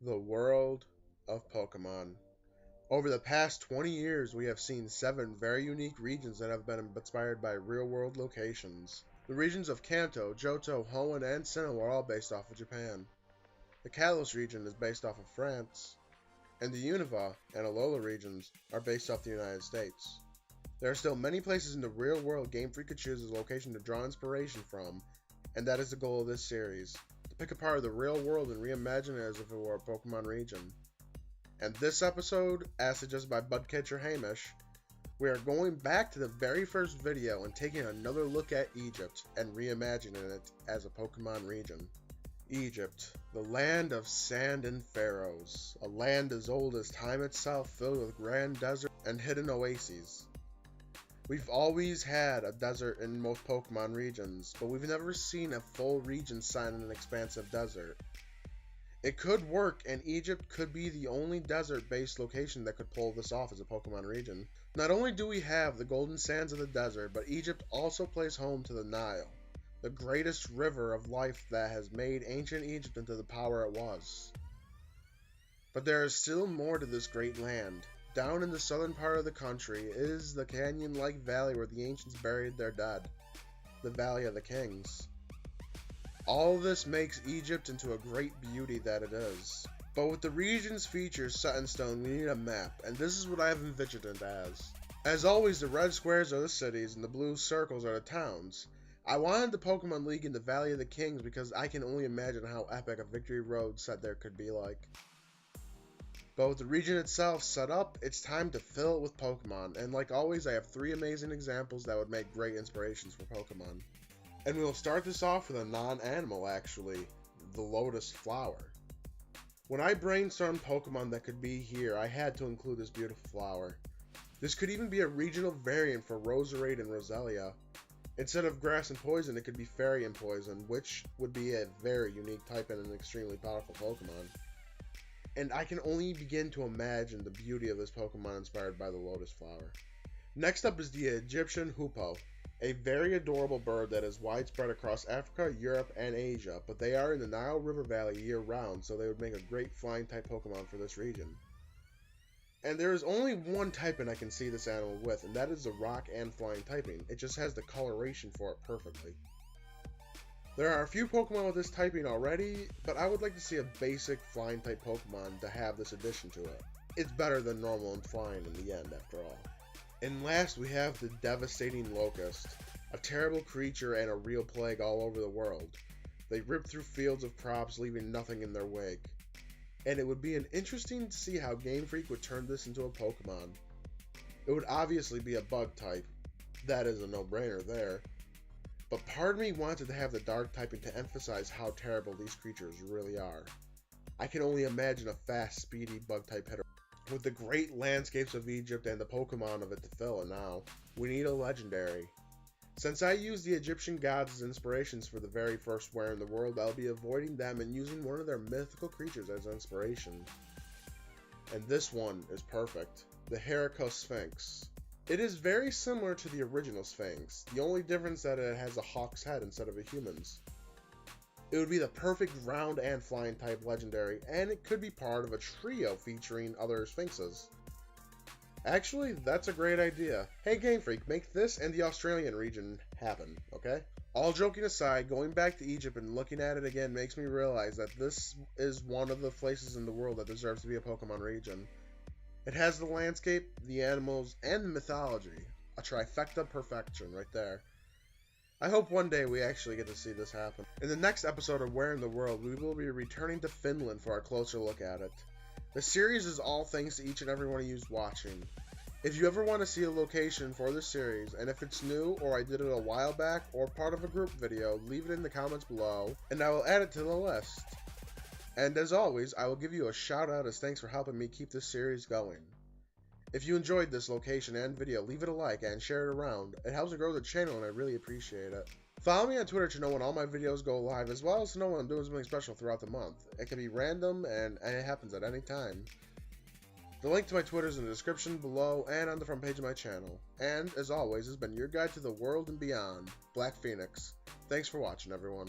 The world of Pokemon. Over the past 20 years, we have seen 7 very unique regions that have been inspired by real-world locations. The regions of Kanto, Johto, Hoenn, and Sinnoh are all based off of Japan. The Kalos region is based off of France, and the Unova and Alola regions are based off the United States. There are still many places in the real world Game Freak could choose as a location to draw inspiration from, and that is the goal of this series. To pick apart of the real world and reimagine it as if it were a Pokemon region. And this episode, as suggested by Budcatcher Hamish, we are going back to the very first video and taking another look at Egypt and reimagining it as a Pokemon region. Egypt, the land of sand and pharaohs, a land as old as time itself, filled with grand deserts and hidden oases. We've always had a desert in most Pokemon regions, but we've never seen a full region sign in an expansive desert. It could work, and Egypt could be the only desert-based location that could pull this off as a Pokemon region. Not only do we have the golden sands of the desert, but Egypt also plays home to the Nile, the greatest river of life that has made ancient Egypt into the power it was. But there is still more to this great land. Down in the southern part of the country is the canyon-like valley where the ancients buried their dead, the Valley of the Kings. All this makes Egypt into a great beauty that it is. But with the region's features set in stone, we need a map, and this is what I have envisioned it as. As always, the red squares are the cities and the blue circles are the towns. I wanted the Pokemon League in the Valley of the Kings because I can only imagine how epic a Victory Road set there could be like. But with the region itself set up, it's time to fill it with Pokemon, and like always I have 3 amazing examples that would make great inspirations for Pokemon. And we'll start this off with a non-animal actually, the Lotus Flower. When I brainstormed Pokemon that could be here, I had to include this beautiful flower. This could even be a regional variant for Roserade and Roselia. Instead of grass and poison, it could be fairy and poison, which would be a very unique type and an extremely powerful Pokemon. And I can only begin to imagine the beauty of this Pokemon inspired by the Lotus Flower. Next up is the Egyptian Hoopoe, a very adorable bird that is widespread across Africa, Europe, and Asia, but they are in the Nile River Valley year-round, so they would make a great flying-type Pokemon for this region. And there is only one typing I can see this animal with, and that is the rock and flying typing. It just has the coloration for it perfectly. There are a few Pokemon with this typing already, but I would like to see a basic flying-type Pokemon to have this addition to it. It's better than normal and flying in the end, after all. And last, we have the devastating Locust, a terrible creature and a real plague all over the world. They rip through fields of crops, leaving nothing in their wake. And it would be interesting to see how Game Freak would turn this into a Pokemon. It would obviously be a bug type. That is a no-brainer there. But part of me wanted to have the dark typing to emphasize how terrible these creatures really are. I can only imagine a fast, speedy bug type hitter. With the great landscapes of Egypt and the Pokemon of it to fill it now, we need a legendary. Since I used the Egyptian gods as inspirations for the very first Where in the World, I'll be avoiding them and using one of their mythical creatures as inspiration. And this one is perfect, the Heracos Sphinx. It is very similar to the original Sphinx, the only difference that it has a hawk's head instead of a human's. It would be the perfect ground and flying type legendary, and it could be part of a trio featuring other Sphinxes. Actually, that's a great idea. Hey Game Freak, make this and the Australian region happen, okay? All joking aside, going back to Egypt and looking at it again makes me realize that this is one of the places in the world that deserves to be a Pokemon region. It has the landscape, the animals, and the mythology. A trifecta perfection right there. I hope one day we actually get to see this happen. In the next episode of Where in the World, we will be returning to Finland for a closer look at it. The series is all thanks to each and every one of you watching. If you ever want to see a location for this series, and if it's new, or I did it a while back, or part of a group video, leave it in the comments below, and I will add it to the list. And as always, I will give you a shout out as thanks for helping me keep this series going. If you enjoyed this location and video, leave it a like and share it around. It helps me grow the channel and I really appreciate it. Follow me on Twitter to know when all my videos go live, as well as to know when I'm doing something special throughout the month. It can be random and it happens at any time. The link to my Twitter is in the description below and on the front page of my channel. And, as always, has been your guide to the world and beyond, Black Phoenix. Thanks for watching, everyone.